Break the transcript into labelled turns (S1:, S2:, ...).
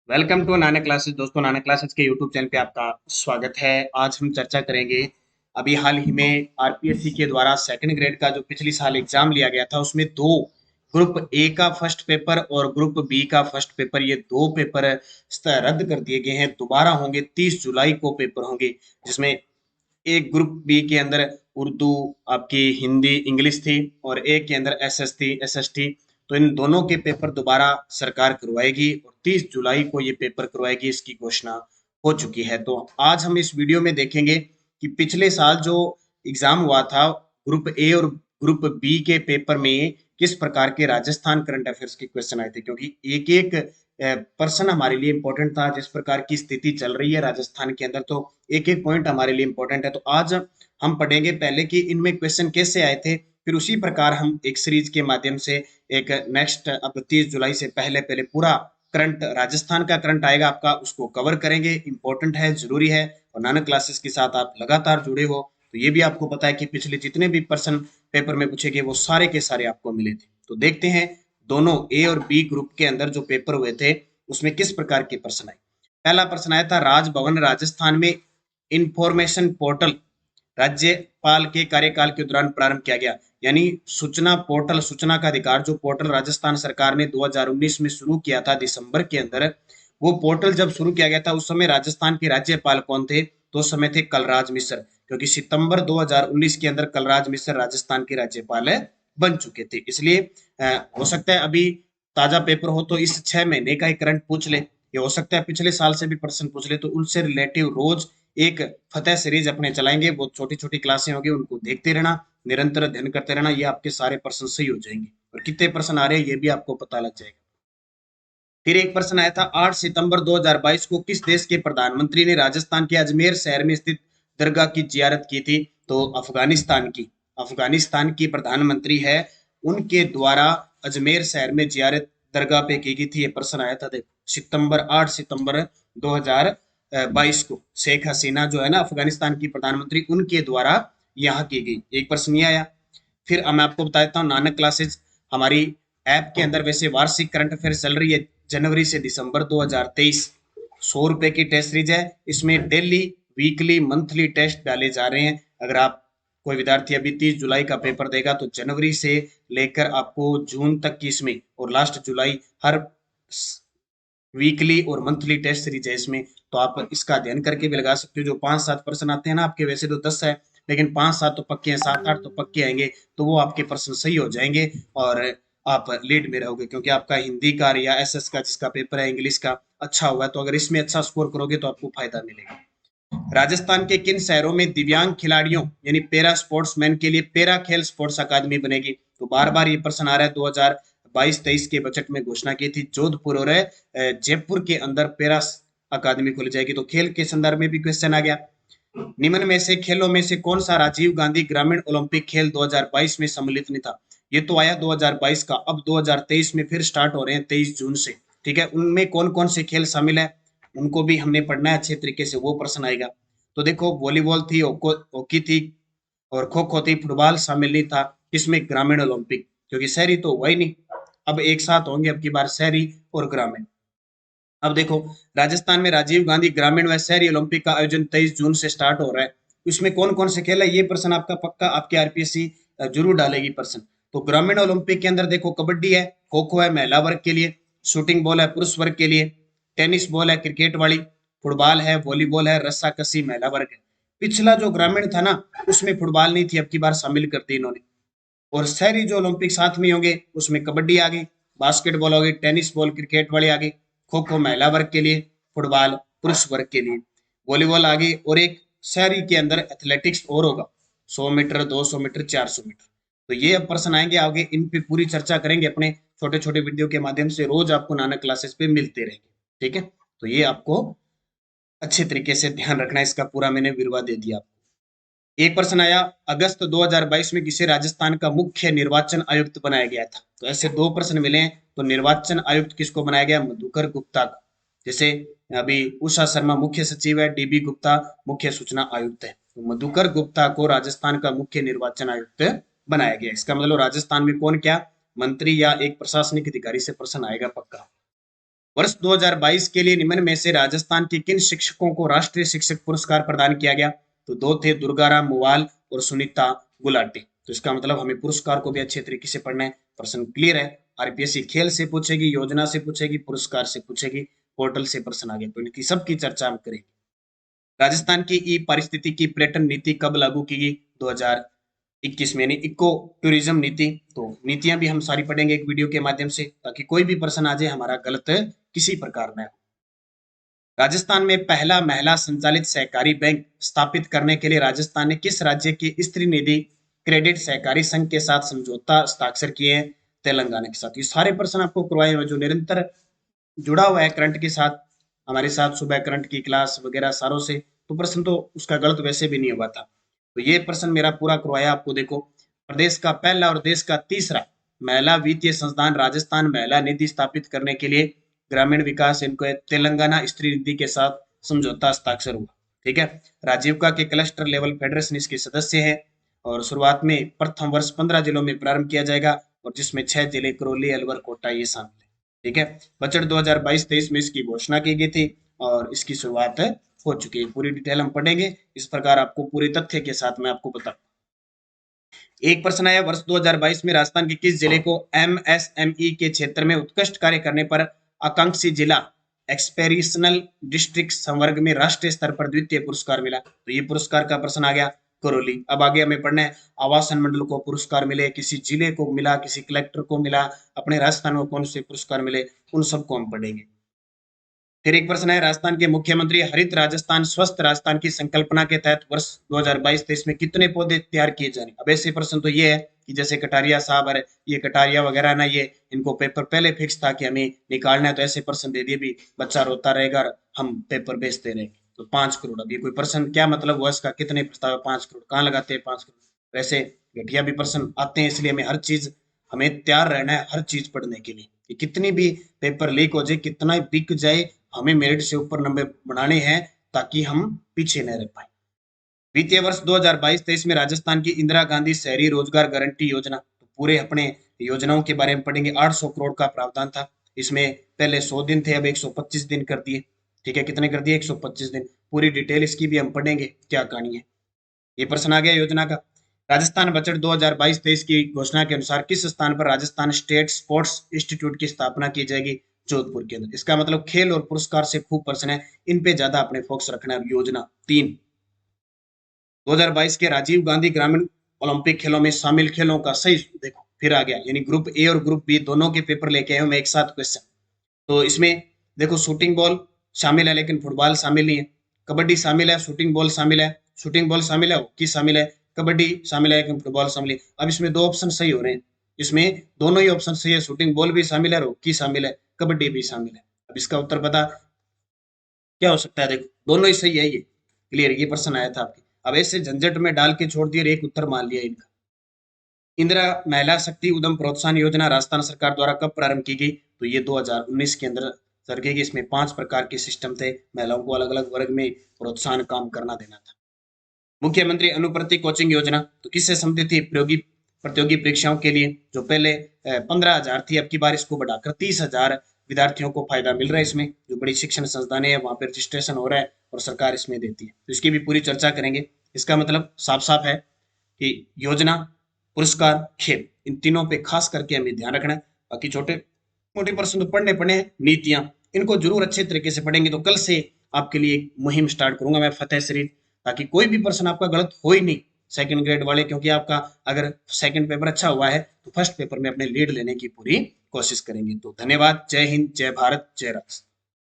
S1: Welcome to Nana classes. दोस्तों, नाना classes के YouTube channel पे आपका स्वागत है। आज हम चर्चा करेंगे अभी हाल ही में आरपीएससी के द्वारा सेकंड ग्रेड का जो पिछली साल एग्जाम लिया गया था, उसमें दो ग्रुप ए का फर्स्ट पेपर और ग्रुप बी का फर्स्ट पेपर, ये दो पेपर रद्द कर दिए गए हैं। दोबारा होंगे, 30 जुलाई को पेपर होंगे, जिसमें एक ग्रुप बी के अंदर उर्दू, आपकी हिंदी इंग्लिश थी, और एक के अंदर एसएस थी, एसएसटी। तो इन दोनों के पेपर दोबारा सरकार करवाएगी और 30 जुलाई को ये पेपर करवाएगी, इसकी घोषणा हो चुकी है। तो आज हम इस वीडियो में देखेंगे कि पिछले साल जो एग्जाम हुआ था ग्रुप ए और ग्रुप बी के पेपर में किस प्रकार के राजस्थान करंट अफेयर्स के क्वेश्चन आए थे, क्योंकि एक एक पर्सन हमारे लिए इंपॉर्टेंट था। जिस प्रकार की स्थिति चल रही है राजस्थान के अंदर, तो एक एक पॉइंट हमारे लिए इंपॉर्टेंट है। तो आज हम पढ़ेंगे पहले कि इनमें क्वेश्चन कैसे आए थे, फिर उसी प्रकार हम एक सीरीज के माध्यम से एक नेक्स्ट, अब 30 जुलाई से पहले पहले पूरा करंट, राजस्थान का करंट आएगा आपका, उसको कवर करेंगे। इंपॉर्टेंट है, जरूरी है। और नानक क्लासेस के साथ आप लगातार जुड़े हो तो ये भी आपको पता है कि पिछले जितने भी पर्सन पेपर में पूछे गए वो सारे के सारे आपको मिले थे। तो देखते हैं दोनों ए और बी ग्रुप के अंदर जो पेपर हुए थे उसमें किस प्रकार के प्रश्न आए। पहला प्रश्न आया था, राजभवन राजस्थान में इंफॉर्मेशन पोर्टल राज्यपाल के कार्यकाल के दौरान प्रारंभ किया गया। यानी सूचना पोर्टल, सूचना का अधिकार जो पोर्टल राजस्थान सरकार ने 2019 में शुरू किया था दिसंबर के अंदर, वो पोर्टल जब शुरू किया गया था उस समय राजस्थान के राज्यपाल कौन थे? तो उस समय थे कलराज मिश्र, क्योंकि सितंबर 2019 के अंदर कलराज मिश्र राजस्थान के राज्यपाल बन चुके थे। इसलिए हो सकता है अभी ताजा पेपर हो तो इस 6 महीने का ही करंट पूछ ले, ये हो सकता है पिछले साल से भी प्रश्न पूछ ले। तो उनसे रिलेटिव रोज एक फतेह सीरीज अपने चलाएंगे, वो छोटी छोटी क्लासें होंगी, उनको देखते रहना, निरंतर अध्ययन करते रहना, ये आपके सारे प्रश्न सही हो जाएंगे। और कितने प्रश्न आ रहे हैं ये भी आपको पता लग जाएगा। फिर एक प्रश्न आया था, 8 सितंबर 2022 को किस देश के प्रधानमंत्री ने राजस्थान के अजमेर शहर में स्थित दरगाह की जियारत की थी? तो अफगानिस्तान की, अफगानिस्तान की प्रधानमंत्री है, उनके द्वारा अजमेर शहर में जियारत दरगाह पे की गई थी। ये प्रश्न आया था, देखो सितंबर, 8 सितंबर 2022 को शेख हसीना जो है ना अफगानिस्तान की प्रधानमंत्री, उनके द्वारा यहाँ की गई। एक प्रश्न ये आया। फिर मैं आपको बता देता हूँ, नानक क्लासेज हमारी ऐप के अंदर वैसे वार्षिक करंट अफेयर चल रही है जनवरी से दिसंबर 2023। 100 रुपए की टेस्ट सीरीज है, इसमें डेली, वीकली, मंथली टेस्ट डाले जा रहे हैं। अगर आप कोई विद्यार्थी अभी 30 जुलाई का पेपर देगा तो जनवरी से लेकर आपको जून तक की इसमें, और लास्ट जुलाई, हर वीकली और मंथली टेस्ट सीरीज है इसमें। तो आप इसका अध्ययन करके भी लगा सकते हो। जो 5-7 प्रश्न आते हैं ना आपके, वैसे तो 10 है, लेकिन 5-7 तो पक्के हैं, 7-8 तो पक्के आएंगे, तो वो आपके प्रश्न सही हो जाएंगे और आप लीड में रहोगे। क्योंकि आपका हिंदी का या एसएस का जिसका पेपर है इंग्लिश का अच्छा हुआ है, तो अगर इसमें अच्छा स्कोर करोगे तो आपको फायदा मिलेगा। राजस्थान के किन शहरों में दिव्यांग खिलाड़ियों यानी पैरा स्पोर्ट्समैन के लिए पैरा खेल स्पोर्ट्स अकादमी बनेगी? तो बार बार ये प्रश्न आ रहा है, 2022-23 के बजट में घोषणा की थी, जोधपुर और जयपुर के अंदर पैरा अकादमी खोली जाएगी। तो खेल के संदर्भ में भी क्वेश्चन आ गया। निम्न में से खेलों में से कौन सा राजीव गांधी ग्रामीण ओलंपिक खेल 2022 में सम्मिलित नहीं था? ये तो आया 2022 का, अब 2023 में फिर स्टार्ट हो रहे हैं 23 जून से। ठीक है, उनमें कौन कौन से खेल शामिल है उनको भी हमने पढ़ना है अच्छे तरीके से, वो प्रश्न आएगा। तो देखो, वॉलीबॉल थी, हॉकी थी और खो खो थी, फुटबॉल शामिल नहीं था। किसमें? ग्रामीण ओलंपिक, क्योंकि शहरी तो हुआ ही नहीं। अब एक साथ होंगे अब की बार शहरी और ग्रामीण। अब देखो, राजस्थान में राजीव गांधी ग्रामीण व शहरी ओलंपिक का आयोजन 23 जून से स्टार्ट हो रहा है। इसमें कौन कौन से खेल है? ये प्रश्न आपका पक्का आपके आरपीएससी जरूर डालेगी प्रश्न। तो ग्रामीण ओलंपिक के अंदर देखो, कबड्डी है, खो खो है महिला वर्ग के लिए, शूटिंग बॉल है पुरुष वर्ग के लिए, टेनिस बॉल है क्रिकेट वाली, फुटबॉल है, वॉलीबॉल है, रस्सा कसी महिला वर्ग है। पिछला जो ग्रामीण था ना उसमें फुटबॉल नहीं थी, अब की बार शामिल कर दी इन्होंने। और शहरी जो ओलंपिक साथ में होंगे उसमें कबड्डी आ गई, बास्केटबॉल हो गई, टेनिस बॉल क्रिकेट वाली आ गई, खो खो महिला वर्ग के लिए, फुटबॉल पुरुष वर्ग के लिए, वॉलीबॉल आ गई, और एक शहरी के अंदर एथलेटिक्स और होगा, 100 मीटर, 200 मीटर, 400 मीटर। तो ये अब प्रश्न आएंगे आगे, इन पे पूरी चर्चा करेंगे अपने छोटे छोटे वीडियो के माध्यम से, रोज आपको नानक क्लासेस पे मिलते रहेंगे। ठीक है, तो ये आपको अच्छे तरीके से ध्यान रखना है, इसका पूरा मैंने विवरण दे दिया। एक प्रश्न आया, अगस्त 2022 में किसे राजस्थान का मुख्य निर्वाचन आयुक्त बनाया गया था? तो ऐसे दो प्रश्न मिले हैं। तो निर्वाचन आयुक्त किसको बनाया गया? मधुकर गुप्ता को। जैसे अभी उषा शर्मा मुख्य सचिव है, डीबी गुप्ता मुख्य सूचना आयुक्त है, तो मधुकर गुप्ता को राजस्थान का मुख्य निर्वाचन आयुक्त बनाया गया। इसका मतलब राजस्थान में कौन क्या मंत्री या एक प्रशासनिक अधिकारी से प्रश्न आएगा पक्का। वर्ष 2022 के लिए निम्न में से राजस्थान के किन शिक्षकों को राष्ट्रीय शिक्षक पुरस्कार प्रदान किया गया? तो दो थे, दुर्गाराम मुवाल और सुनीता गुलाटी। तो इसका मतलब हमें पुरस्कार को भी अच्छे तरीके से पढ़ना है। प्रश्न क्लियर है। आरपीएससी खेल से पूछेगी, योजना से पूछेगी, पुरस्कार से पूछेगी, पोर्टल से प्रश्न आ गए, तो इनकी सबकी चर्चा हम करेंगे। राजस्थान की ई पारिस्थितिकी पर्यटन नीति कब लागू की गई? 2021 में, यानी इको टूरिज्म नीति। तो नीतियां भी हम सारी पढ़ेंगे एक वीडियो के माध्यम से, ताकि कोई भी प्रश्न आ जाए हमारा गलत किसी प्रकार में हो। राजस्थान में पहला महिला संचालित सहकारी बैंक स्थापित करने के लिए राजस्थान ने किस राज्य की स्त्री निधि क्रेडिट सहकारी संघ के साथ समझौता हस्ताक्षर किए हैं? तेलंगाना के साथ। ये सारे प्रश्न आपको करवाए हुए जो निरंतर जुड़ा हुआ है करंट के साथ, हमारे साथ सुबह करंट की क्लास वगैरह सारों से, तो प्रश्न तो उसका गलत वैसे भी नहीं हुआ था। तो ये प्रश्न मेरा पूरा करवाया आपको। देखो, प्रदेश का पहला और देश का तीसरा महिला वित्तीय संस्थान राजस्थान महिला निधि स्थापित करने के लिए ग्रामीण विकास इनको तेलंगाना स्त्री निधि के साथ समझौता हस्ताक्षर हुआ। ठीक है। राजीविका के क्लस्टर लेवल फेडरेशन इसके सदस्य है, और शुरुआत में प्रथम वर्ष 15 जिलों में प्रारंभ किया जाएगा, और जिसमें 6 जिले करौली, अलवर, कोटा ये शामिल है। ठीक है। बजट 2022-23 में इसकी घोषणा की गई थी और इसकी शुरुआत हो चुकी है। पूरी डिटेल हम पढ़ेंगे, इस प्रकार आपको पूरे तथ्य के साथ मैं आपको बता। एक प्रश्न आया, वर्ष 2022 में राजस्थान के किस जिले को एमएसएमई के क्षेत्र में उत्कृष्ट कार्य करने पर आकांक्षी जिला एक्सपेरिशनल डिस्ट्रिक्ट संवर्ग में राष्ट्रीय स्तर पर द्वितीय पुरस्कार मिला? तो ये पुरस्कार का प्रश्न आ गया करौली। अब आगे हमें पढ़ना है, आवासन मंडल को पुरस्कार मिले, किसी जिले को मिला, किसी कलेक्टर को मिला, अपने राजस्थान को कौन से पुरस्कार मिले, उन सबको हम पढ़ेंगे। फिर एक प्रश्न है, राजस्थान के मुख्यमंत्री हरित राजस्थान स्वस्थ राजस्थान की संकल्पना के तहत वर्ष 2022-23 में कितने पौधे तैयार किए जाने? अब ऐसे प्रश्न तो ये है कि जैसे कटारिया साहब है, ये कटारिया वगैरह ना, ये इनको पेपर पहले फिक्स था कि हमें निकालना है, तो ऐसे प्रश्न दे दिए भी बच्चा रोता रहेगा, हम पेपर बेचते रहेंगे। तो 5 करोड़, अब ये कोई प्रश्न क्या मतलब हुआ इसका, कितने प्रस्ताव 5 करोड़ कहाँ लगाते हैं 5 करोड़? वैसे घटिया भी प्रश्न आते हैं, इसलिए हमें हर चीज हमें तैयार रहना है, हर चीज पढ़ने के लिए। कि कितनी भी पेपर लीक हो जाए, कितना बिक जाए, हमें मेरिट से ऊपर नंबर बनाने हैं, ताकि हम पीछे न रह पाए। वित्तीय वर्ष 2022-23 में राजस्थान की इंदिरा गांधी शहरी रोजगार गारंटी योजना, तो पूरे अपने योजनाओं के बारे में पढ़ेंगे। 800 करोड़ का प्रावधान था, इसमें पहले 100 दिन थे, अब 125 दिन कर दिए। ठीक है, कितने कर दिए? 125 दिन। पूरी डिटेल इसकी भी हम पढ़ेंगे, क्या कहानी है। ये प्रश्न आ गया योजना का। राजस्थान बजट 2022-23 की घोषणा के अनुसार किस स्थान पर राजस्थान स्टेट स्पोर्ट्स इंस्टीट्यूट की स्थापना की जाएगी? जोधपुर के अंदर। इसका मतलब खेल और पुरस्कार से खूब प्रश्न है, इन पे ज्यादा अपने फोकस रखना है। योजना 3, 2022 के राजीव गांधी ग्रामीण ओलंपिक खेलों में शामिल खेलों का सही, देखो फिर आ गया, यानी ग्रुप ए और ग्रुप बी दोनों के पेपर लेके आए हूं मैं एक साथ क्वेश्चन। तो इसमें देखो, शूटिंग बॉल शामिल है लेकिन फुटबॉल शामिल नहीं है, कबड्डी शामिल है, शूटिंग बॉल शामिल है, शूटिंग बॉल शामिल है, हॉकी शामिल है, कबड्डी शामिल है लेकिन फुटबॉल शामिल है। अब इसमें दो ऑप्शन सही हो रहे हैं, इसमें दोनों ही ऑप्शन सही है, शूटिंग बॉल भी शामिल है, हॉकी शामिल है, कबड्डी भी शामिल है। अब इसका उत्तर पता क्या हो सकता है? देखो, दोनों ही सही है, ये क्लियर, ये प्रश्न आया था आपके। अब ऐसे झंझट में डाल के छोड़ दिए, एक उत्तर मान लिया इनका। इंदिरा महिला शक्ति उद्यम प्रोत्साहन योजना राजस्थान सरकार द्वारा कब प्रारंभ की गई? तो ये 2019 के अंदर सर की। इसमें 5 प्रकार के सिस्टम थे, महिलाओं को अलग अलग वर्ग में प्रोत्साहन काम करना देना था। मुख्यमंत्री अनुप्रति कोचिंग योजना तो किससे संबंधित थी? प्रतियोगी परीक्षाओं के लिए, जो पहले 15,000 थी, अब की बार इसको बढ़ाकर 30,000 विद्यार्थियों को फायदा मिल रहा है। इसमें जो बड़ी शिक्षण संस्थानें हैं वहां पर रजिस्ट्रेशन हो रहा है और सरकार इसमें देती है, तो इसकी भी पूरी चर्चा करेंगे। इसका मतलब साफ साफ है कि योजना, पुरस्कार, खेल, इन तीनों पे खास करके हमें ध्यान रखना है। बाकी छोटे मोटे प्रश्न तो पढ़ने पड़े हैं, नीतियां इनको जरूर अच्छे तरीके से पढ़ेंगे। तो कल से आपके लिए एक मुहिम स्टार्ट करूंगा मैं, फतेह शरीफ, ताकि कोई भी प्रश्न आपका गलत हो ही नहीं, सेकंड ग्रेड वाले। क्योंकि आपका अगर सेकंड पेपर अच्छा हुआ है तो फर्स्ट पेपर में अपने लीड लेने की पूरी कोशिश करेंगे। तो धन्यवाद। जय हिंद, जय भारत, जय राष्ट्र।